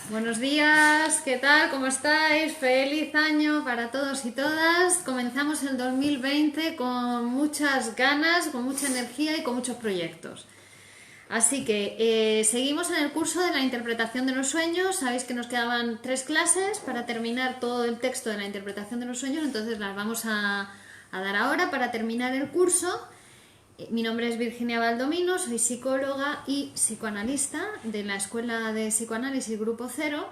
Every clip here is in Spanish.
Buenos días, ¿qué tal? ¿Cómo estáis? Feliz año para todos y todas. Comenzamos el 2020 con muchas ganas, con mucha energía y con muchos proyectos. Así que seguimos en el curso de la interpretación de los sueños. Sabéis que nos quedaban 3 clases para terminar todo el texto de la interpretación de los sueños, entonces las vamos a dar ahora para terminar el curso. Mi nombre es Virginia Baldomino, soy psicóloga y psicoanalista de la Escuela de Psicoanálisis Grupo Cero.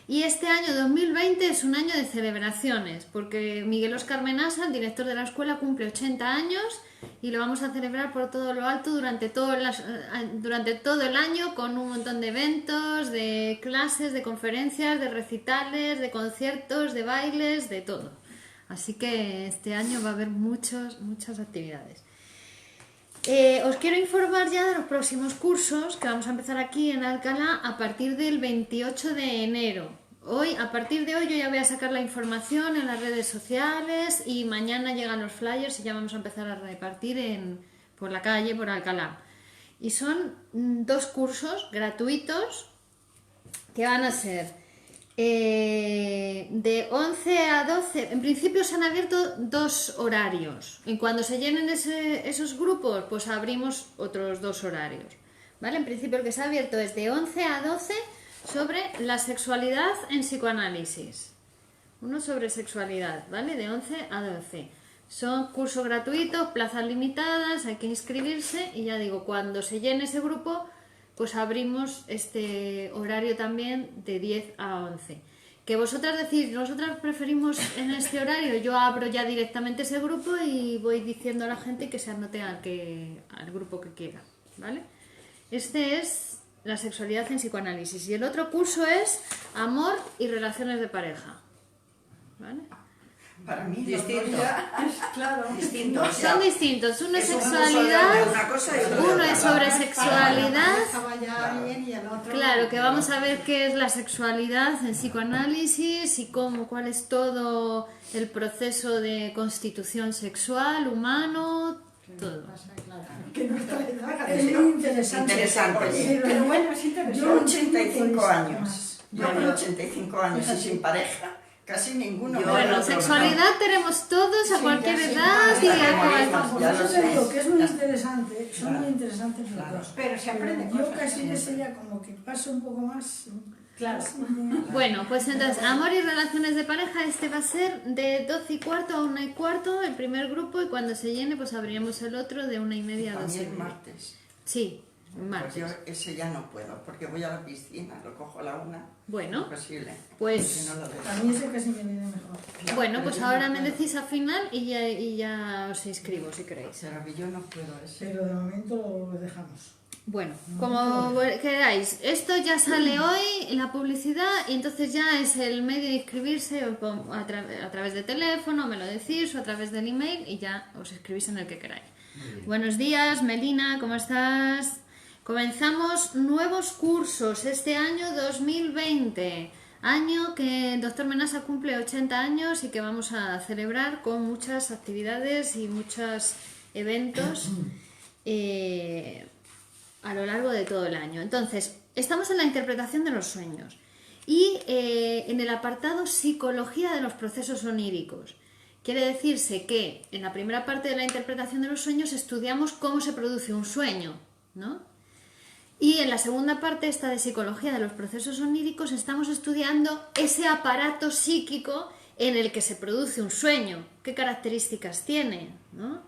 Y este año 2020 es un año de celebraciones, porque Miguel Óscar Menasa, el director de la escuela, cumple 80 años y lo vamos a celebrar por todo lo alto durante todo el año, con un montón de eventos, de clases, de conferencias, de recitales, de conciertos, de bailes, de todo. Así que este año va a haber muchas actividades. Os quiero informar ya de los próximos cursos que vamos a empezar aquí en Alcalá a partir del 28 de enero. A partir de hoy yo ya voy a sacar la información en las redes sociales y mañana llegan los flyers y ya vamos a empezar a repartir por la calle, por Alcalá. Y son 2 cursos gratuitos que van a ser de 11 a 12, en principio se han abierto 2 horarios. Y cuando se llenen esos grupos, pues abrimos otros 2 horarios. ¿Vale? En principio el que se ha abierto es de 11 a 12 sobre la sexualidad en psicoanálisis. Uno sobre sexualidad, ¿vale? De 11 a 12. Son cursos gratuitos, plazas limitadas, hay que inscribirse y ya digo, cuando se llene ese grupo, pues abrimos este horario también de 10 a 11. Que vosotras decís, nosotras preferimos en este horario, yo abro ya directamente ese grupo y voy diciendo a la gente que se anote al grupo que quiera, ¿vale? Este es la sexualidad en psicoanálisis y el otro curso es amor y relaciones de pareja, ¿vale? Para mí distinto. Claro, Distintos. Son distintos, uno es sexualidad, uno es sobre sexualidad. Claro, que vamos a ver qué es la sexualidad en psicoanálisis y cuál es todo el proceso de constitución sexual, humano, todo. Que nuestra edad es muy interesante. Pero bueno, es interesante. Yo 85 años. Yo con 85 años y sin pareja, casi ninguno. Bueno, sexualidad tenemos todos a cualquier edad y Por eso te digo que es muy interesante, son muy interesantes los dos. Pero se aprende Yo cosas. casi sería como que paso un poco más. Claro. Bueno, pues entonces, amor y relaciones de pareja, este va a ser de 12 y cuarto a 1 y cuarto, el primer grupo, y cuando se llene, pues abriremos el otro de 1 y media a 2 y También media. martes. Sí, Pues martes. yo ese ya no puedo, porque voy a la piscina, lo cojo a la 1. Bueno, Imposible. pues- Si no lo dejo. A mí ese casi me viene mejor. Bueno, Pero pues yo ahora no me puedo. decís al final y ya os inscribo si queréis. Pero yo no puedo ese. Pero de momento lo dejamos. Bueno, como queráis, esto ya sale hoy en la publicidad y entonces ya es el medio de inscribirse a través de teléfono, me lo decís, o a través del email y ya os inscribís en el que queráis. Buenos días, Melina, ¿cómo estás? Comenzamos nuevos cursos este año 2020, año que el doctor Menasa cumple 80 años y que vamos a celebrar con muchas actividades y muchos eventos a lo largo de todo el año. Entonces, estamos en la interpretación de los sueños y en el apartado psicología de los procesos oníricos. Quiere decirse que en la primera parte de la interpretación de los sueños estudiamos cómo se produce un sueño, ¿no? Y en la segunda parte, esta de psicología de los procesos oníricos, estamos estudiando ese aparato psíquico en el que se produce un sueño, qué características tiene, ¿no?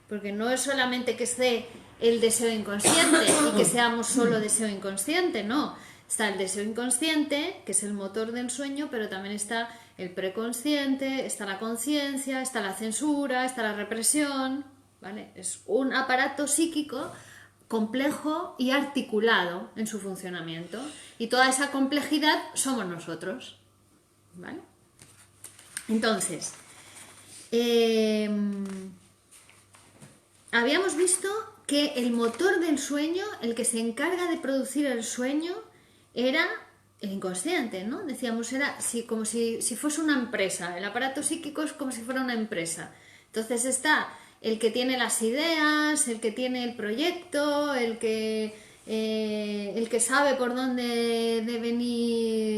Porque no es solamente que esté el deseo inconsciente y que seamos solo deseo inconsciente, no. Está el deseo inconsciente, que es el motor del sueño, pero también está el preconsciente, está la conciencia, está la censura, está la represión, ¿vale? Es un aparato psíquico complejo y articulado en su funcionamiento. Y toda esa complejidad somos nosotros, ¿vale? Entonces, habíamos visto que el motor del sueño, el que se encarga de producir el sueño, era el inconsciente, ¿no? Decíamos, era como si fuese una empresa. El aparato psíquico es como si fuera una empresa. Entonces está el que tiene las ideas, el que tiene el proyecto, el que sabe por dónde deben ir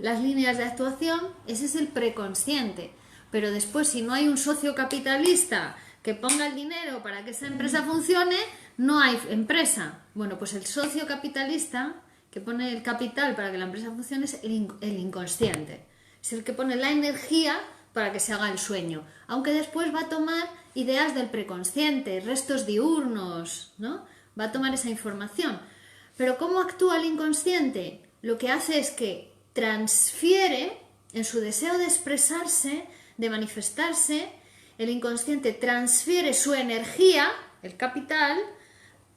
las líneas de actuación, ese es el preconsciente. Pero después, si no hay un socio capitalista que ponga el dinero para que esa empresa funcione, no hay empresa. Bueno, pues el socio capitalista que pone el capital para que la empresa funcione es el inconsciente. Es el que pone la energía para que se haga el sueño. Aunque después va a tomar ideas del preconsciente, restos diurnos, ¿no? Va a tomar esa información. Pero ¿cómo actúa el inconsciente? Lo que hace es que transfiere, en su deseo de expresarse, de manifestarse, el inconsciente transfiere su energía, el capital,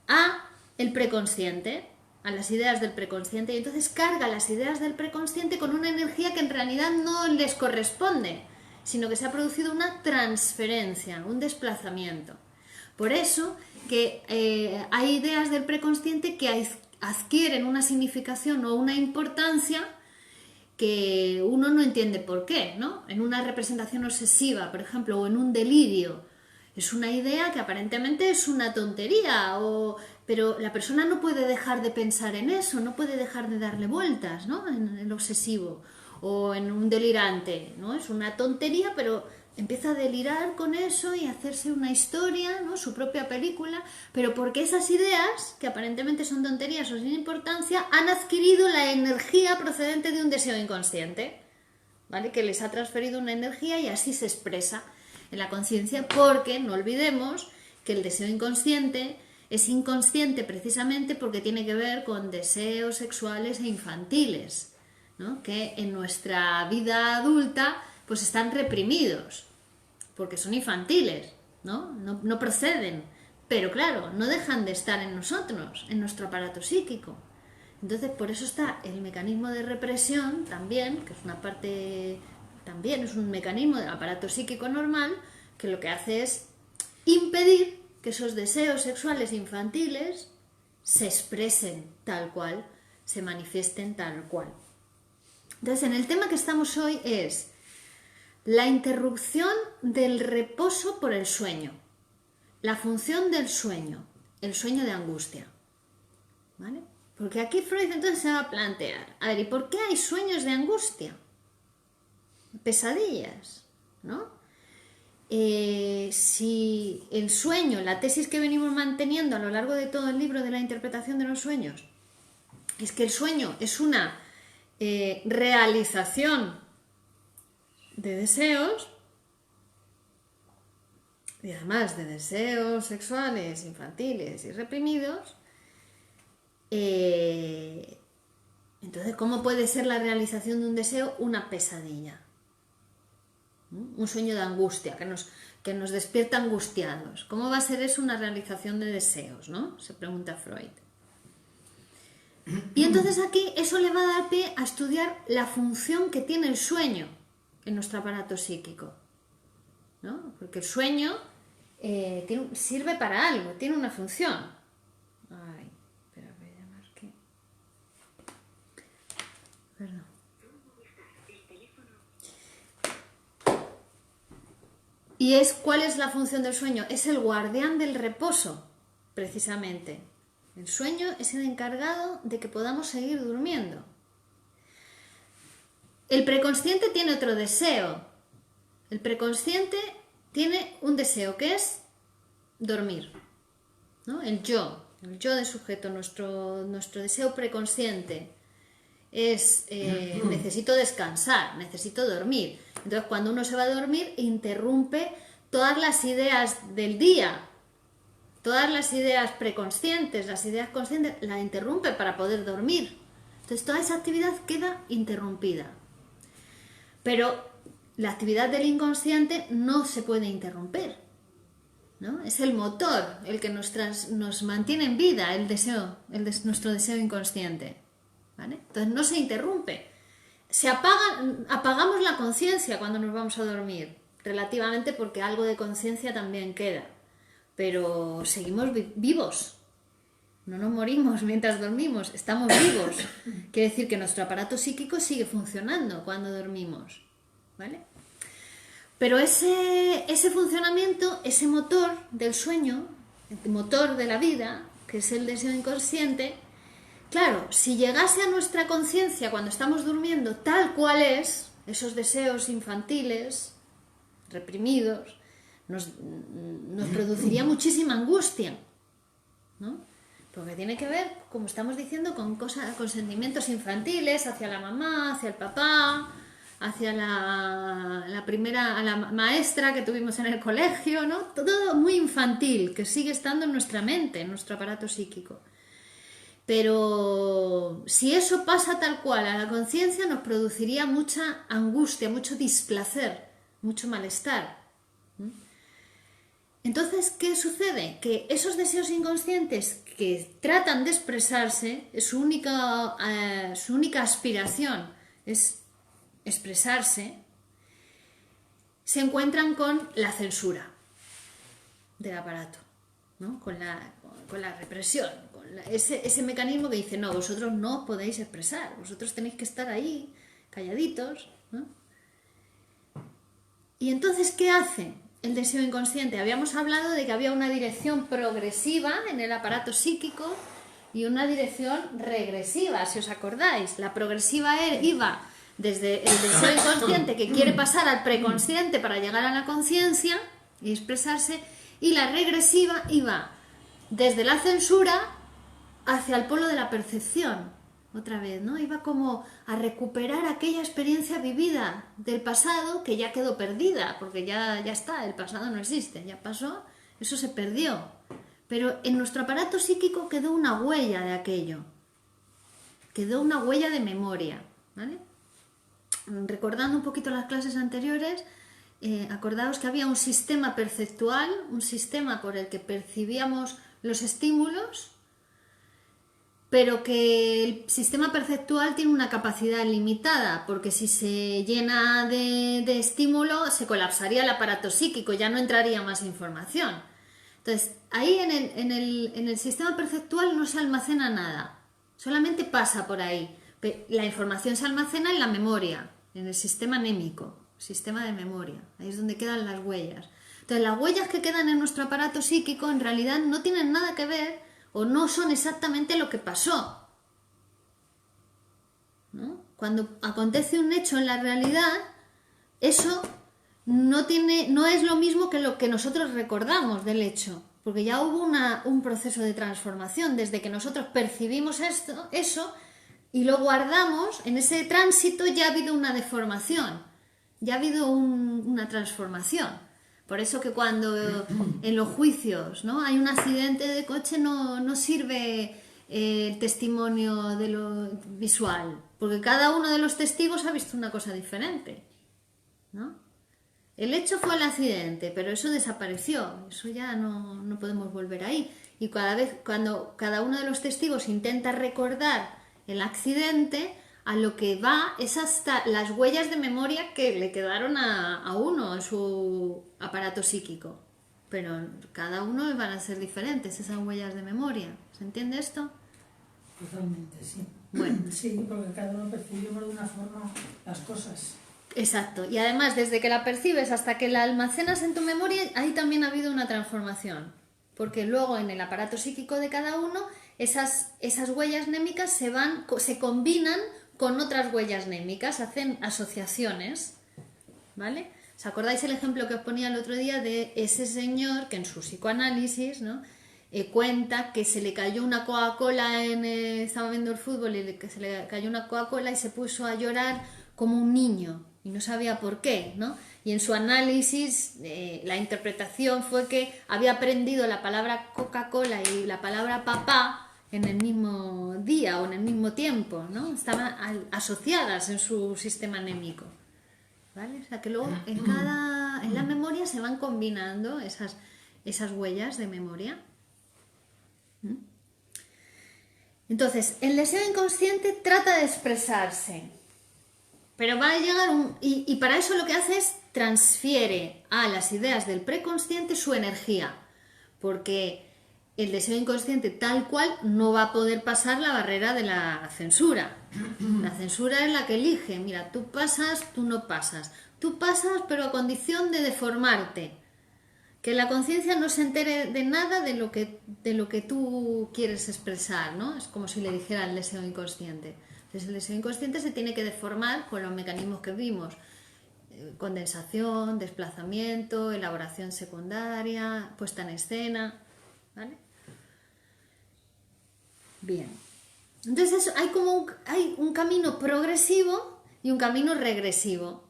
a el preconsciente, a las ideas del preconsciente, y entonces carga las ideas del preconsciente con una energía que en realidad no les corresponde, sino que se ha producido una transferencia, un desplazamiento. Por eso que hay ideas del preconsciente que adquieren una significación o una importancia que uno no entiende por qué, ¿no? En una representación obsesiva, por ejemplo, o en un delirio. Es una idea que aparentemente es una tontería, pero la persona no puede dejar de pensar en eso, no puede dejar de darle vueltas, ¿no? En el obsesivo o en un delirante, ¿no? Es una tontería, pero empieza a delirar con eso y a hacerse una historia, ¿no? Su propia película, pero porque esas ideas, que aparentemente son tonterías o sin importancia, han adquirido la energía procedente de un deseo inconsciente, ¿vale? Que les ha transferido una energía y así se expresa en la conciencia, porque no olvidemos que el deseo inconsciente es inconsciente precisamente porque tiene que ver con deseos sexuales e infantiles, ¿no? Que en nuestra vida adulta pues están reprimidos porque son infantiles, no proceden, pero claro, no dejan de estar en nosotros, en nuestro aparato psíquico. Entonces por eso está el mecanismo de represión también, que es una parte, también es un mecanismo del aparato psíquico normal, que lo que hace es impedir que esos deseos sexuales infantiles se expresen tal cual, se manifiesten tal cual. Entonces, en el tema que estamos hoy es la interrupción del reposo por el sueño, la función del sueño, el sueño de angustia, ¿vale? Porque aquí Freud entonces se va a plantear, a ver, ¿y por qué hay sueños de angustia? Pesadillas, ¿no? Si el sueño, la tesis que venimos manteniendo a lo largo de todo el libro de la interpretación de los sueños, es que el sueño es una realización de deseos, y además de deseos sexuales, infantiles y reprimidos, entonces, ¿cómo puede ser la realización de un deseo una pesadilla? Un sueño de angustia, que nos despierta angustiados. ¿Cómo va a ser eso una realización de deseos, ¿no? Se pregunta Freud. Y entonces aquí eso le va a dar pie a estudiar la función que tiene el sueño en nuestro aparato psíquico, ¿no? Porque el sueño sirve para algo, tiene una función. Ay, espera, voy a llamar que... Perdón. ¿Y cuál es la función del sueño? Es el guardián del reposo, precisamente. El sueño es el encargado de que podamos seguir durmiendo. El preconsciente tiene otro deseo. El preconsciente tiene un deseo que es dormir, ¿no? El yo de sujeto, nuestro deseo preconsciente es necesito descansar, necesito dormir. Entonces cuando uno se va a dormir interrumpe todas las ideas del día, todas las ideas preconscientes, las ideas conscientes, la interrumpe para poder dormir. Entonces toda esa actividad queda interrumpida. Pero la actividad del inconsciente no se puede interrumpir, ¿no? Es el motor el que nos mantiene en vida, nuestro deseo inconsciente, ¿vale? Entonces no se interrumpe. Apagamos la conciencia cuando nos vamos a dormir, relativamente, porque algo de conciencia también queda, pero seguimos vivos, no nos morimos mientras dormimos, estamos vivos. Quiere decir que nuestro aparato psíquico sigue funcionando cuando dormimos, ¿vale? Pero ese funcionamiento, ese motor del sueño, el motor de la vida, que es el deseo inconsciente, Claro, si llegase a nuestra conciencia cuando estamos durmiendo tal cual es, esos deseos infantiles, reprimidos, nos produciría muchísima angustia, ¿no? Porque tiene que ver, como estamos diciendo, con sentimientos infantiles hacia la mamá, hacia el papá, hacia la maestra que tuvimos en el colegio, ¿no? Todo muy infantil, que sigue estando en nuestra mente, en nuestro aparato psíquico. Pero si eso pasa tal cual a la conciencia, nos produciría mucha angustia, mucho displacer, mucho malestar. Entonces, ¿qué sucede? Que esos deseos inconscientes que tratan de expresarse, su única aspiración es expresarse, se encuentran con la censura del aparato, ¿no? Con la represión, ese mecanismo que dice, no, vosotros no os podéis expresar, vosotros tenéis que estar ahí, calladitos, ¿no? Y entonces, ¿qué hace el deseo inconsciente? Habíamos hablado de que había una dirección progresiva en el aparato psíquico y una dirección regresiva, si os acordáis. La progresiva iba desde el deseo inconsciente que quiere pasar al preconsciente para llegar a la conciencia y expresarse, y la regresiva iba desde la censura hacia el polo de la percepción, otra vez, ¿no? Iba como a recuperar aquella experiencia vivida del pasado que ya quedó perdida, porque ya está, el pasado no existe, ya pasó, eso se perdió. Pero en nuestro aparato psíquico quedó una huella de aquello, quedó una huella de memoria, ¿vale? Recordando un poquito las clases anteriores, acordaos que había un sistema perceptual, un sistema por el que percibíamos los estímulos, pero que el sistema perceptual tiene una capacidad limitada, porque si se llena de estímulo se colapsaría el aparato psíquico, ya no entraría más información. Entonces, ahí en el sistema perceptual no se almacena nada, solamente pasa por ahí. La información se almacena en la memoria, en el sistema anémico, sistema de memoria, ahí es donde quedan las huellas. Entonces, las huellas que quedan en nuestro aparato psíquico en realidad no tienen nada que ver o no son exactamente lo que pasó, ¿no? Cuando acontece un hecho en la realidad, eso no es lo mismo que lo que nosotros recordamos del hecho, porque ya hubo un proceso de transformación, desde que nosotros percibimos eso y lo guardamos, en ese tránsito ya ha habido una deformación, ya ha habido una transformación. Por eso que cuando en los juicios, ¿no?, hay un accidente de coche, no sirve el testimonio de lo visual, porque cada uno de los testigos ha visto una cosa diferente, ¿no? El hecho fue el accidente, pero eso desapareció, eso ya no podemos volver ahí. Y cuando cada uno de los testigos intenta recordar el accidente, a lo que va es hasta las huellas de memoria que le quedaron a uno en su aparato psíquico. Pero cada uno van a ser diferentes esas huellas de memoria. ¿Se entiende esto? Totalmente, sí. Bueno. Sí, porque cada uno percibimos de una forma las cosas. Exacto. Y además, desde que la percibes hasta que la almacenas en tu memoria, ahí también ha habido una transformación. Porque luego en el aparato psíquico de cada uno, esas huellas némicas se combinan con otras huellas némicas, hacen asociaciones, ¿vale? ¿Os acordáis el ejemplo que os ponía el otro día de ese señor que en su psicoanálisis, ¿no?, cuenta que se le cayó una Coca-Cola, estaba viendo el fútbol y que se le cayó una Coca-Cola y se puso a llorar como un niño y no sabía por qué, ¿no? Y en su análisis la interpretación fue que había aprendido la palabra Coca-Cola y la palabra papá en el mismo día o en el mismo tiempo, ¿no? Estaban asociadas en su sistema anémico, ¿vale? O sea que luego en la memoria se van combinando esas huellas de memoria. Entonces, el deseo inconsciente trata de expresarse, pero va a llegar y para eso lo que hace es transfiere a las ideas del preconsciente su energía, porque el deseo inconsciente tal cual no va a poder pasar la barrera de la censura. La censura es la que elige, mira, tú pasas, tú no pasas. Tú pasas, pero a condición de deformarte. que la conciencia no se entere de nada de lo que tú quieres expresar, ¿no? Es como si le dijera el deseo inconsciente. Entonces el deseo inconsciente se tiene que deformar con los mecanismos que vimos: condensación, desplazamiento, elaboración secundaria, puesta en escena, ¿vale? Bien. Entonces hay un camino progresivo y un camino regresivo.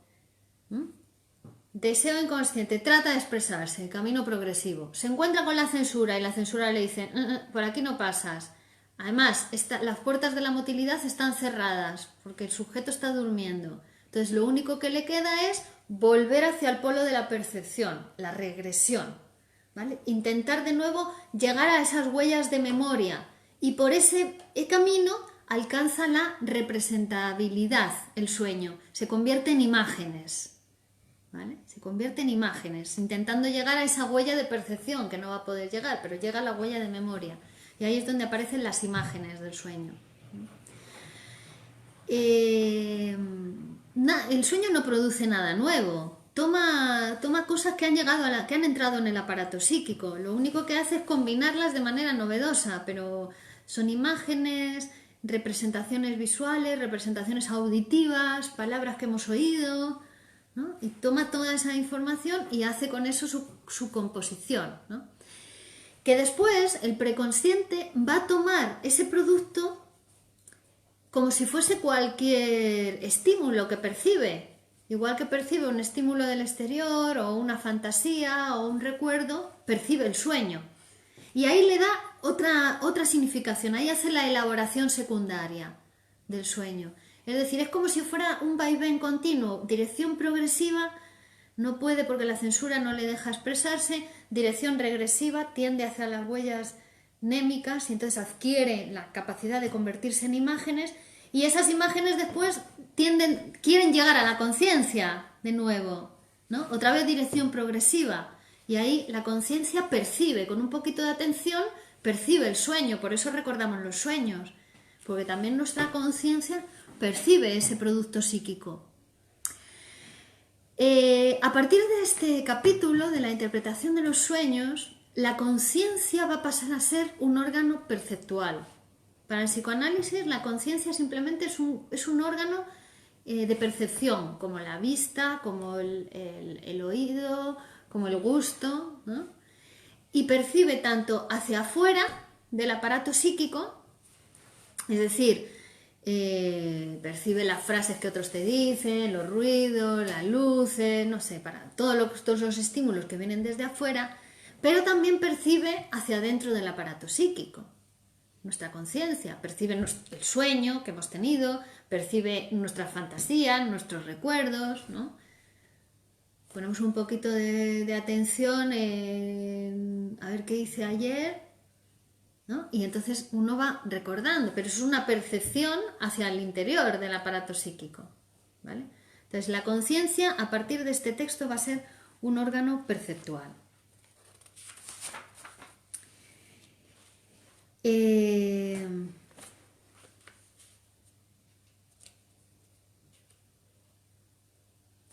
Deseo inconsciente trata de expresarse, camino progresivo. Se encuentra con la censura y la censura le dice: por aquí no pasas. Además, las puertas de la motilidad están cerradas porque el sujeto está durmiendo. Entonces lo único que le queda es volver hacia el polo de la percepción, la regresión, ¿vale? Intentar de nuevo llegar a esas huellas de memoria, y por ese camino alcanza la representabilidad, el sueño, se convierte en imágenes. ¿Vale? Se convierte en imágenes, intentando llegar a esa huella de percepción, que no va a poder llegar, pero llega a la huella de memoria. Y ahí es donde aparecen las imágenes del sueño. El sueño no produce nada nuevo. Toma cosas que han llegado que han entrado en el aparato psíquico. Lo único que hace es combinarlas de manera novedosa, pero son imágenes, representaciones visuales, representaciones auditivas, palabras que hemos oído, ¿no? Y toma toda esa información y hace con eso su composición, ¿no? Que después el preconsciente va a tomar ese producto como si fuese cualquier estímulo que percibe. Igual que percibe un estímulo del exterior o una fantasía o un recuerdo, percibe el sueño. Y ahí le da otra significación, ahí hace la elaboración secundaria del sueño. Es decir, es como si fuera un vaivén continuo, dirección progresiva, no puede porque la censura no le deja expresarse, dirección regresiva, tiende hacia las huellas némicas y entonces adquiere la capacidad de convertirse en imágenes, y esas imágenes después quieren llegar a la conciencia de nuevo, ¿no? Otra vez dirección progresiva, y ahí la conciencia percibe, con un poquito de atención, percibe el sueño, por eso recordamos los sueños, porque también nuestra conciencia percibe ese producto psíquico. A partir de este capítulo de la interpretación de los sueños, la conciencia va a pasar a ser un órgano perceptual. Para el psicoanálisis, la conciencia simplemente es un órgano de percepción, como la vista, como el oído, como el gusto, ¿no? Y percibe tanto hacia afuera del aparato psíquico, es decir, percibe las frases que otros te dicen, los ruidos, las luces, no sé, para todos los estímulos que vienen desde afuera, pero también percibe hacia adentro del aparato psíquico. Nuestra conciencia percibe el sueño que hemos tenido, percibe nuestras fantasías, nuestros recuerdos, ¿no? Ponemos un poquito de atención en a ver qué hice ayer, ¿no? Y entonces uno va recordando, pero eso es una percepción hacia el interior del aparato psíquico, ¿vale? Entonces la conciencia a partir de este texto va a ser un órgano perceptual.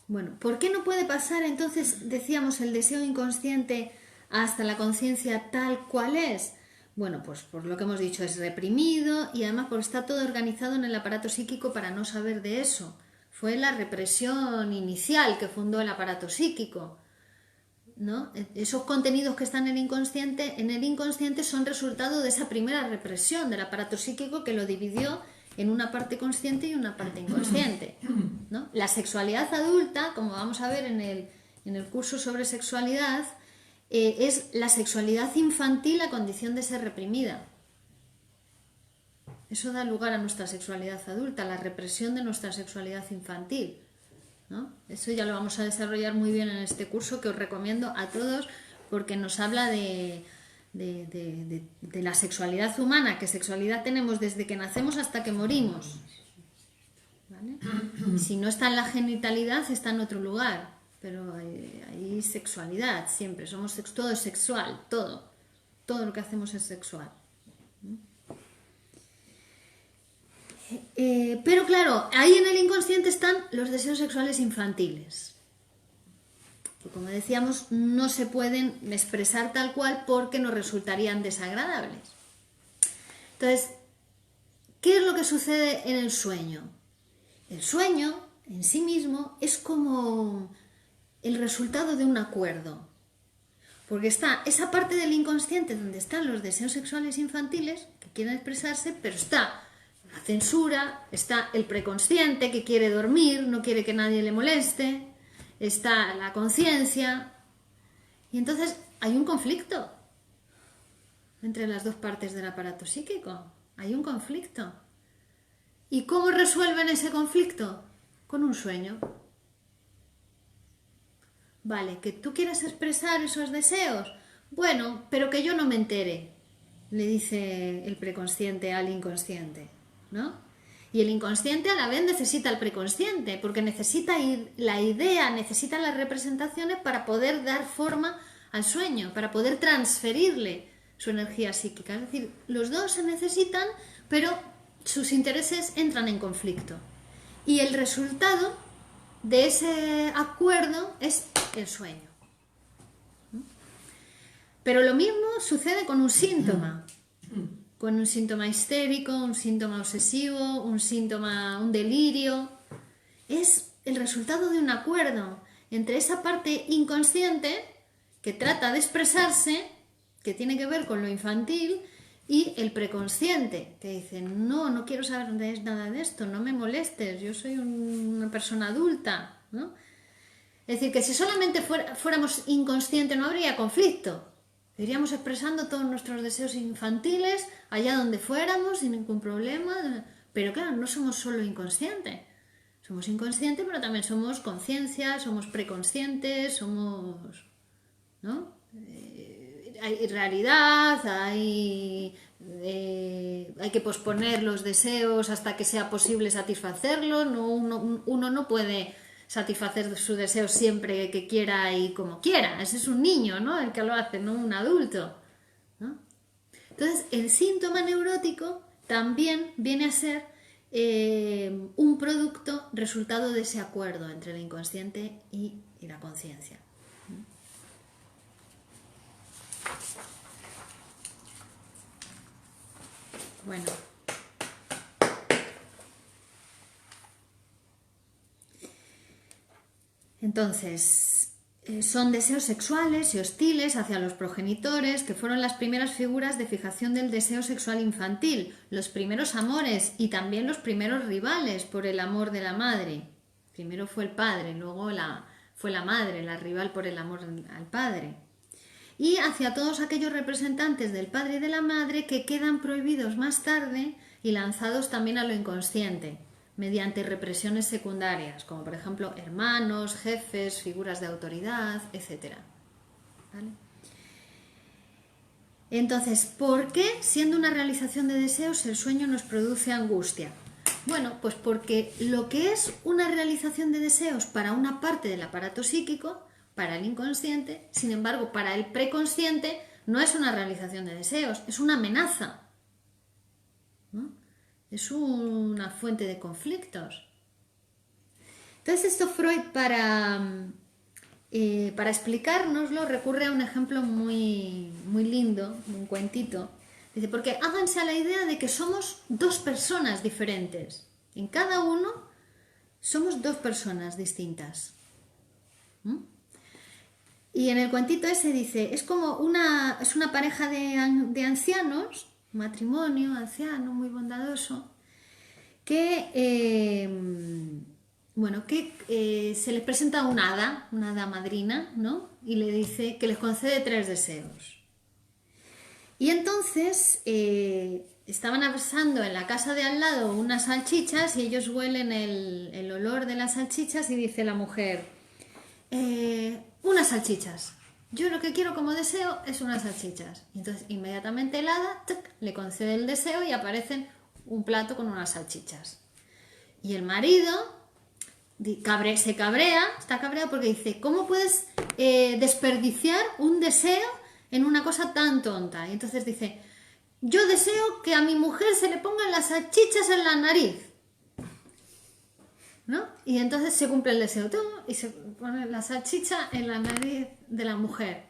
Bueno, ¿por qué no puede pasar entonces, decíamos, el deseo inconsciente hasta la conciencia tal cual es? Bueno, pues por lo que hemos dicho, es reprimido y además porque está todo organizado en el aparato psíquico para no saber de eso. Fue la represión inicial que fundó el aparato psíquico, ¿no? Esos contenidos que están en el inconsciente son resultado de esa primera represión del aparato psíquico que lo dividió en una parte consciente y una parte inconsciente, ¿no? La sexualidad adulta, como vamos a ver en el curso sobre sexualidad, es la sexualidad infantil a condición de ser reprimida. Eso da lugar a nuestra sexualidad adulta, la represión de nuestra sexualidad infantil, ¿no? Eso ya lo vamos a desarrollar muy bien en este curso, que os recomiendo a todos, porque nos habla de la sexualidad humana, que sexualidad tenemos desde que nacemos hasta que morimos, ¿vale? Si no está en la genitalidad, está en otro lugar, pero hay sexualidad siempre, todo es sexual, todo lo que hacemos es sexual. Pero claro, ahí en el inconsciente están los deseos sexuales infantiles. que como decíamos no se pueden expresar tal cual porque nos resultarían desagradables. Entonces, ¿qué es lo que sucede en el sueño? El sueño en sí mismo es como el resultado de un acuerdo, porque está esa parte del inconsciente donde están los deseos sexuales infantiles que quieren expresarse, pero está la censura, está el preconsciente que quiere dormir, no quiere que nadie le moleste, está la conciencia, y entonces hay un conflicto entre las dos partes del aparato psíquico, hay un conflicto. ¿Y cómo resuelven ese conflicto? Con un sueño. Vale, que tú quieras expresar esos deseos, bueno, pero que yo no me entere, le dice el preconsciente al inconsciente, ¿no? Y el inconsciente a la vez necesita el preconsciente, porque necesita la idea, necesita las representaciones para poder dar forma al sueño, para poder transferirle su energía psíquica. Es decir, los dos se necesitan, pero sus intereses entran en conflicto. Y el resultado de ese acuerdo es el sueño. Pero lo mismo sucede con un síntoma. Con un síntoma histérico, un síntoma obsesivo, un delirio. Es el resultado de un acuerdo entre esa parte inconsciente que trata de expresarse, que tiene que ver con lo infantil, y el preconsciente, que dice, no quiero saber nada de esto, no me molestes, yo soy una persona adulta, ¿no? Es decir, que si solamente fuéramos inconscientes no habría conflicto. Iríamos expresando todos nuestros deseos infantiles allá donde fuéramos sin ningún problema. Pero claro, no somos solo inconscientes. Somos inconscientes, pero también somos conciencia, somos preconscientes, somos, ¿no? Hay realidad, hay que posponer los deseos hasta que sea posible satisfacerlos. Uno no puede satisfacer sus deseos siempre que quiera y como quiera. Ese es un niño, ¿no? El que lo hace, no un adulto, ¿no? Entonces, el síntoma neurótico también viene a ser un producto resultado de ese acuerdo entre el inconsciente y la conciencia. Bueno. Entonces, son deseos sexuales y hostiles hacia los progenitores, que fueron las primeras figuras de fijación del deseo sexual infantil, los primeros amores y también los primeros rivales por el amor de la madre. Primero fue el padre, luego fue la madre, la rival por el amor al padre. Y hacia todos aquellos representantes del padre y de la madre que quedan prohibidos más tarde y lanzados también a lo inconsciente, mediante represiones secundarias, como por ejemplo hermanos, jefes, figuras de autoridad, etc. ¿Vale? Entonces, ¿por qué, siendo una realización de deseos, el sueño nos produce angustia? Bueno, pues porque lo que es una realización de deseos para una parte del aparato psíquico, para el inconsciente, sin embargo, para el preconsciente, no es una realización de deseos, es una amenaza, ¿no? Es una fuente de conflictos. Entonces, esto Freud, para explicárnoslo, recurre a un ejemplo muy, muy lindo, un cuentito. Dice, porque háganse a la idea de que somos dos personas diferentes. En cada uno somos dos personas distintas. Y en el cuentito ese dice, es una pareja de ancianos, matrimonio, anciano, muy bondadoso, que se les presenta una hada madrina, ¿no? Y le dice que les concede 3 deseos. Y entonces estaban asando en la casa de al lado unas salchichas y ellos huelen el olor de las salchichas y dice la mujer, unas salchichas. Yo lo que quiero como deseo es unas salchichas. Y entonces inmediatamente el hada le concede el deseo y aparece un plato con unas salchichas. Y el marido está cabreado porque dice, ¿cómo puedes desperdiciar un deseo en una cosa tan tonta? Y entonces dice, yo deseo que a mi mujer se le pongan las salchichas en la nariz, ¿no? y entonces se cumple el deseo, ¡tum! Y se pone la salchicha en la nariz de la mujer.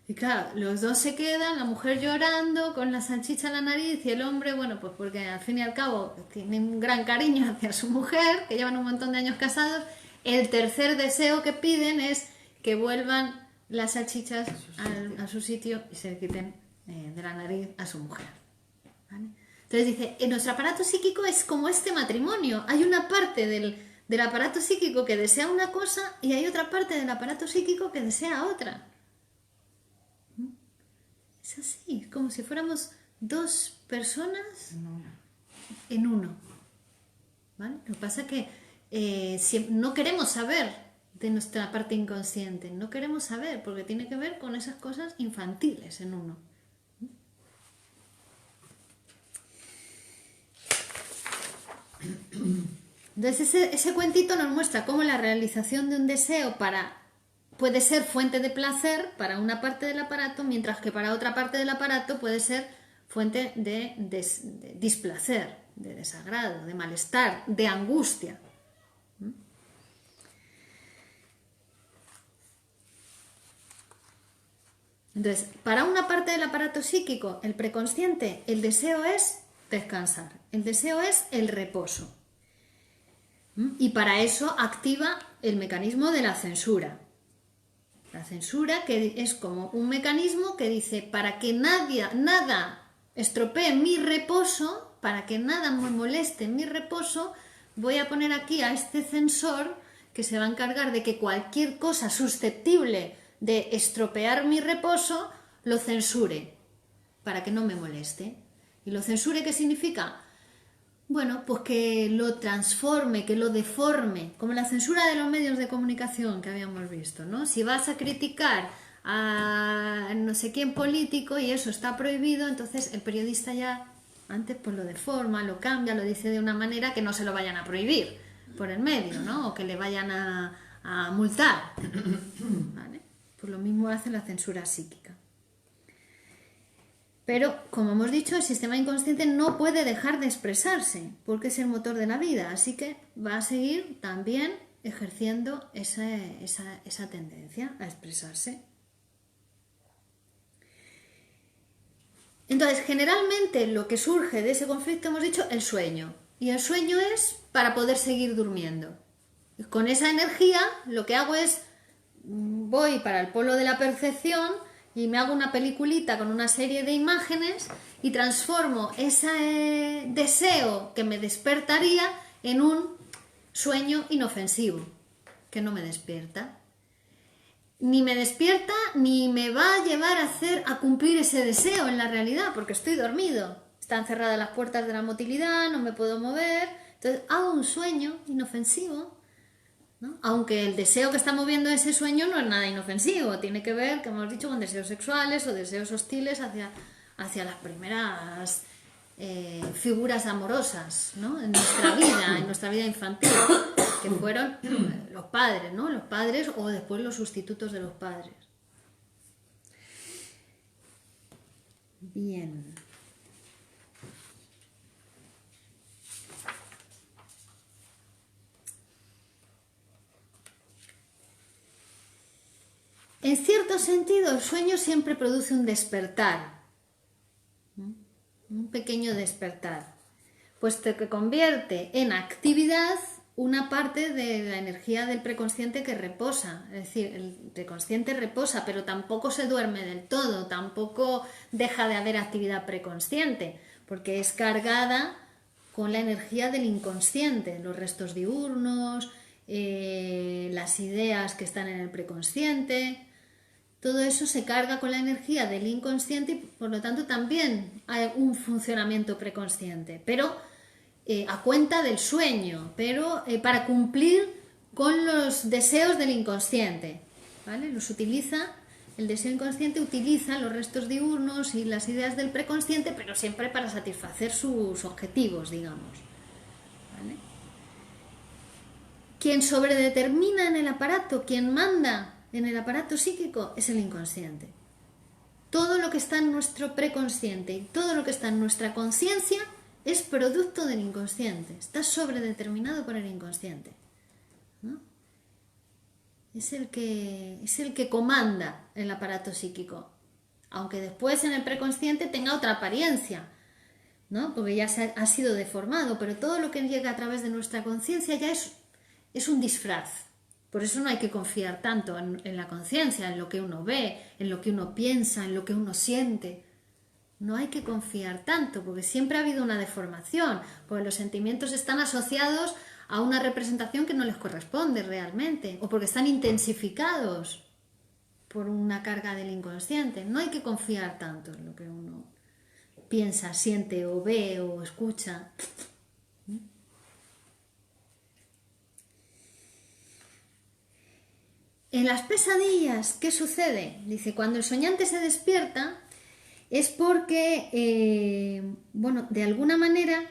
Y claro, los dos se quedan, la mujer llorando con la salchicha en la nariz y el hombre, bueno, pues porque al fin y al cabo tiene un gran cariño hacia su mujer, que llevan un montón de años casados. El tercer deseo que piden es que vuelvan las salchichas a su sitio y se quiten de la nariz a su mujer. ¿Vale? Entonces dice, en nuestro aparato psíquico es como este matrimonio. Hay una parte del aparato psíquico que desea una cosa y hay otra parte del aparato psíquico que desea otra. Es así, como si fuéramos dos personas en uno. ¿Vale? Lo que pasa es que no queremos saber de nuestra parte inconsciente, no queremos saber porque tiene que ver con esas cosas infantiles en uno. Entonces ese cuentito nos muestra cómo la realización de un deseo puede ser fuente de placer para una parte del aparato, mientras que para otra parte del aparato puede ser fuente de displacer, de desagrado, de malestar, de angustia. Entonces, para una parte del aparato psíquico, el preconsciente, el deseo es descansar, el deseo es el reposo. Y para eso activa el mecanismo de la censura. La censura, que es como un mecanismo que dice, para que nada estropee mi reposo, para que nada me moleste mi reposo, voy a poner aquí a este censor que se va a encargar de que cualquier cosa susceptible de estropear mi reposo, lo censure, para que no me moleste. ¿Y lo censure qué significa? Bueno, pues que lo transforme, que lo deforme, como la censura de los medios de comunicación que habíamos visto, ¿no? Si vas a criticar a no sé quién político y eso está prohibido, entonces el periodista ya antes pues lo deforma, lo cambia, lo dice de una manera que no se lo vayan a prohibir por el medio, ¿no? O que le vayan a multar, ¿vale? Pues lo mismo hace la censura psíquica. Pero, como hemos dicho, el sistema inconsciente no puede dejar de expresarse, porque es el motor de la vida, así que va a seguir también ejerciendo esa tendencia a expresarse. Entonces, generalmente lo que surge de ese conflicto, hemos dicho, el sueño. Y el sueño es para poder seguir durmiendo. Y con esa energía lo que hago es, voy para el polo de la percepción y me hago una peliculita con una serie de imágenes y transformo ese deseo que me despertaría en un sueño inofensivo, que no me despierta. Ni me despierta ni me va a llevar a cumplir ese deseo en la realidad, porque estoy dormido. Están cerradas las puertas de la motilidad, no me puedo mover. Entonces hago un sueño inofensivo, ¿no? Aunque el deseo que está moviendo ese sueño no es nada inofensivo, tiene que ver, como hemos dicho, con deseos sexuales o deseos hostiles hacia las primeras figuras amorosas, ¿no? En nuestra vida infantil, que fueron los padres, ¿no? Los padres o después los sustitutos de los padres. Bien. En cierto sentido, el sueño siempre produce un despertar, un pequeño despertar, puesto que convierte en actividad una parte de la energía del preconsciente que reposa. Es decir, el preconsciente reposa, pero tampoco se duerme del todo, tampoco deja de haber actividad preconsciente, porque es cargada con la energía del inconsciente, los restos diurnos, las ideas que están en el preconsciente. Todo eso se carga con la energía del inconsciente y por lo tanto también hay un funcionamiento preconsciente, pero a cuenta del sueño, pero para cumplir con los deseos del inconsciente, ¿vale? El deseo inconsciente utiliza los restos diurnos y las ideas del preconsciente, pero siempre para satisfacer sus objetivos, digamos, ¿vale? Quien sobredetermina en el aparato, quien manda en el aparato psíquico es el inconsciente. Todo lo que está en nuestro preconsciente y todo lo que está en nuestra conciencia es producto del inconsciente, está sobredeterminado por el inconsciente. ¿no? Es el que comanda el aparato psíquico, aunque después en el preconsciente tenga otra apariencia, ¿no? Porque ya ha sido deformado, pero todo lo que llega a través de nuestra conciencia ya es un disfraz. Por eso no hay que confiar tanto en la conciencia, en lo que uno ve, en lo que uno piensa, en lo que uno siente. No hay que confiar tanto, porque siempre ha habido una deformación, porque los sentimientos están asociados a una representación que no les corresponde realmente, o porque están intensificados por una carga del inconsciente. No hay que confiar tanto en lo que uno piensa, siente o ve o escucha. En las pesadillas, ¿qué sucede? Dice, cuando el soñante se despierta es porque, bueno, de alguna manera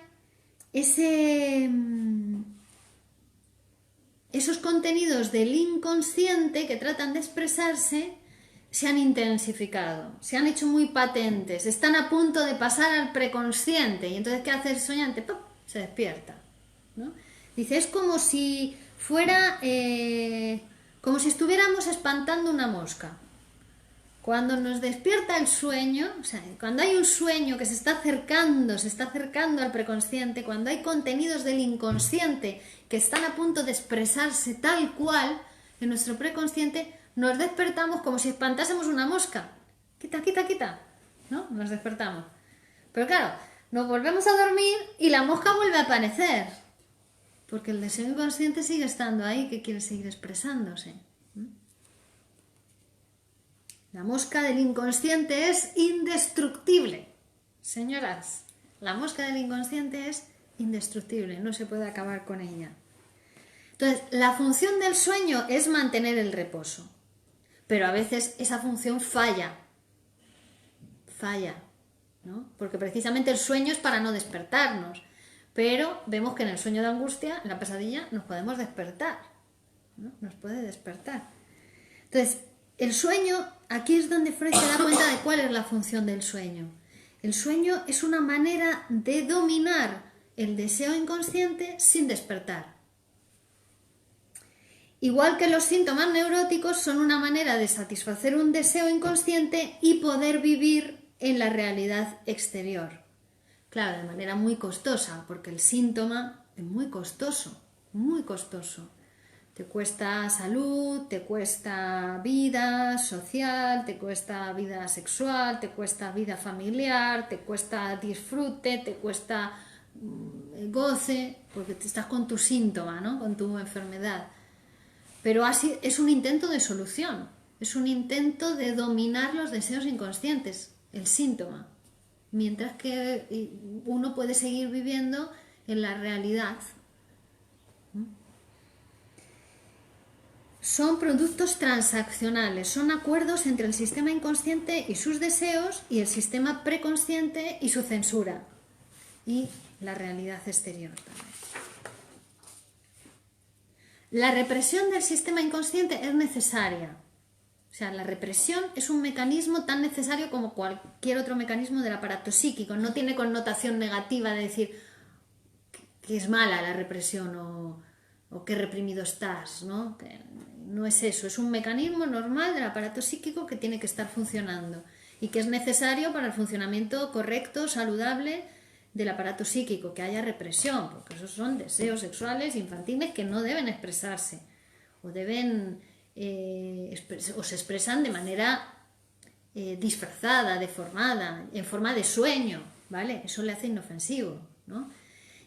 esos contenidos del inconsciente que tratan de expresarse se han intensificado, se han hecho muy patentes, están a punto de pasar al preconsciente. Y entonces, ¿qué hace el soñante? ¡Pum! Se despierta, ¿no? Dice, es como si fuera, como si estuviéramos espantando una mosca. Cuando nos despierta el sueño, o sea, cuando hay un sueño que se está acercando al preconsciente, cuando hay contenidos del inconsciente que están a punto de expresarse tal cual en nuestro preconsciente, nos despertamos como si espantásemos una mosca. Quita, quita, quita, ¿no? Nos despertamos. Pero claro, nos volvemos a dormir y la mosca vuelve a aparecer, porque el deseo inconsciente sigue estando ahí, que quiere seguir expresándose. La mosca del inconsciente es indestructible. Señoras, la mosca del inconsciente es indestructible, no se puede acabar con ella. Entonces, la función del sueño es mantener el reposo, pero a veces esa función falla, ¿no? Porque precisamente el sueño es para no despertarnos, pero vemos que en el sueño de angustia, en la pesadilla, nos podemos despertar, ¿no? Nos puede despertar. Entonces, el sueño, aquí es donde Freud se da cuenta de cuál es la función del sueño. El sueño es una manera de dominar el deseo inconsciente sin despertar. Igual que los síntomas neuróticos son una manera de satisfacer un deseo inconsciente y poder vivir en la realidad exterior. Claro, de manera muy costosa, porque el síntoma es muy costoso, muy costoso. Te cuesta salud, te cuesta vida social, te cuesta vida sexual, te cuesta vida familiar, te cuesta disfrute, te cuesta goce, porque estás con tu síntoma, ¿no? Con tu enfermedad. Pero así es un intento de solución, es un intento de dominar los deseos inconscientes, el síntoma, mientras que uno puede seguir viviendo en la realidad. Son productos transaccionales, son acuerdos entre el sistema inconsciente y sus deseos y el sistema preconsciente y su censura y la realidad exterior también. La represión del sistema inconsciente es necesaria. O sea, la represión es un mecanismo tan necesario como cualquier otro mecanismo del aparato psíquico. No tiene connotación negativa de decir que es mala la represión o que reprimido estás, ¿no? No es eso, es un mecanismo normal del aparato psíquico que tiene que estar funcionando y que es necesario para el funcionamiento correcto, saludable del aparato psíquico, que haya represión, porque esos son deseos sexuales infantiles que no deben expresarse o deben o se expresan de manera disfrazada, deformada, en forma de sueño, ¿vale? Eso le hace inofensivo, ¿no?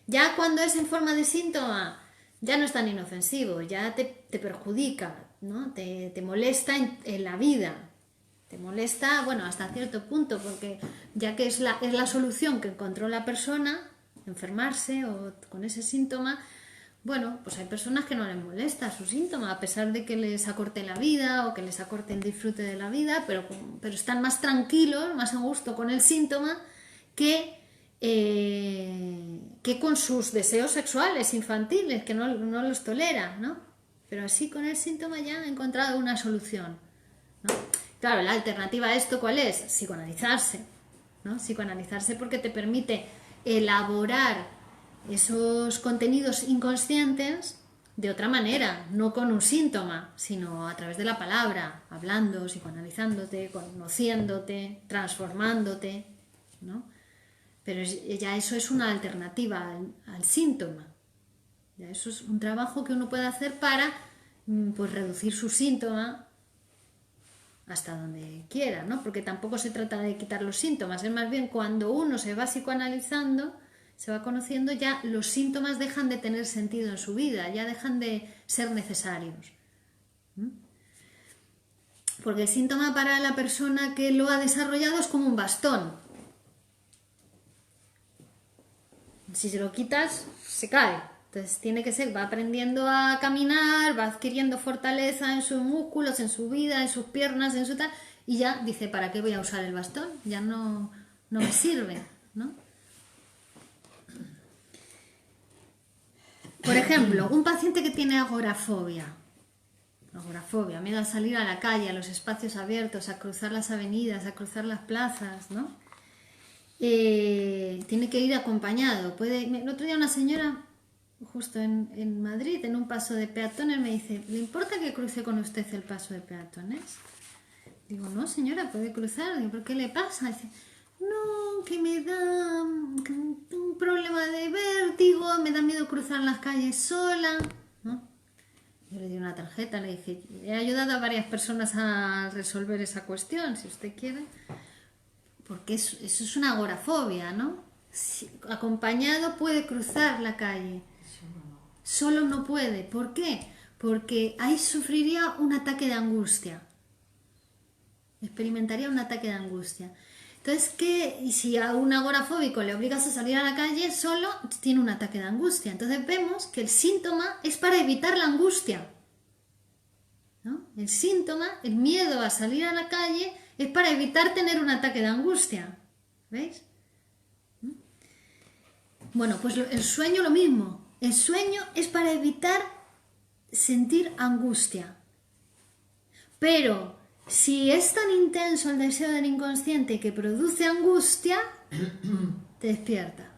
Ya cuando es en forma de síntoma, ya no es tan inofensivo, ya te perjudica, ¿no? Te molesta en la vida, te molesta, bueno, hasta cierto punto, porque ya que es la solución que encontró la persona, enfermarse o con ese síntoma, bueno, pues hay personas que no les molesta su síntoma, a pesar de que les acorte la vida o que les acorte el disfrute de la vida, pero están más tranquilos, más a gusto con el síntoma que con sus deseos sexuales infantiles, que no los tolera, ¿no? Pero así con el síntoma ya han encontrado una solución, ¿no? Claro, la alternativa a esto, ¿cuál es? Psicoanalizarse, ¿no? Psicoanalizarse porque te permite elaborar esos contenidos inconscientes de otra manera, no con un síntoma, sino a través de la palabra, hablando, psicoanalizándote, conociéndote, transformándote, ¿no? Pero ya eso es una alternativa al síntoma. Ya eso es un trabajo que uno puede hacer para pues, reducir su síntoma hasta donde quiera, ¿no? Porque tampoco se trata de quitar los síntomas, es más bien cuando uno se va psicoanalizando, se va conociendo, ya los síntomas dejan de tener sentido en su vida, ya dejan de ser necesarios. Porque el síntoma para la persona que lo ha desarrollado es como un bastón. Si se lo quitas, se cae. Entonces tiene que ser, va aprendiendo a caminar, va adquiriendo fortaleza en sus músculos, en su vida, en sus piernas, en su tal, y ya dice, ¿para qué voy a usar el bastón? Ya no me sirve, ¿no? Por ejemplo, un paciente que tiene agorafobia, miedo a salir a la calle, a los espacios abiertos, a cruzar las avenidas, a cruzar las plazas, ¿no? Tiene que ir acompañado. El otro día una señora, justo en Madrid, en un paso de peatones, me dice, ¿le importa que cruce con usted el paso de peatones? Digo, no señora, puede cruzar. Digo, ¿pero qué le pasa? Dice, no, que me da un problema de vértigo, me da miedo cruzar las calles sola, ¿no? Yo le di una tarjeta, le dije, he ayudado a varias personas a resolver esa cuestión, si usted quiere. Porque eso es una agorafobia, ¿no? Si, acompañado puede cruzar la calle, solo no puede. ¿Por qué? Porque ahí sufriría un ataque de angustia, experimentaría un ataque de angustia. Entonces, ¿qué? Y si a un agorafóbico le obligas a salir a la calle, solo tiene un ataque de angustia. Entonces vemos que el síntoma es para evitar la angustia, ¿no? El síntoma, el miedo a salir a la calle, es para evitar tener un ataque de angustia. ¿Veis? Bueno, pues el sueño lo mismo. El sueño es para evitar sentir angustia. Pero si es tan intenso el deseo del inconsciente que produce angustia, te despierta.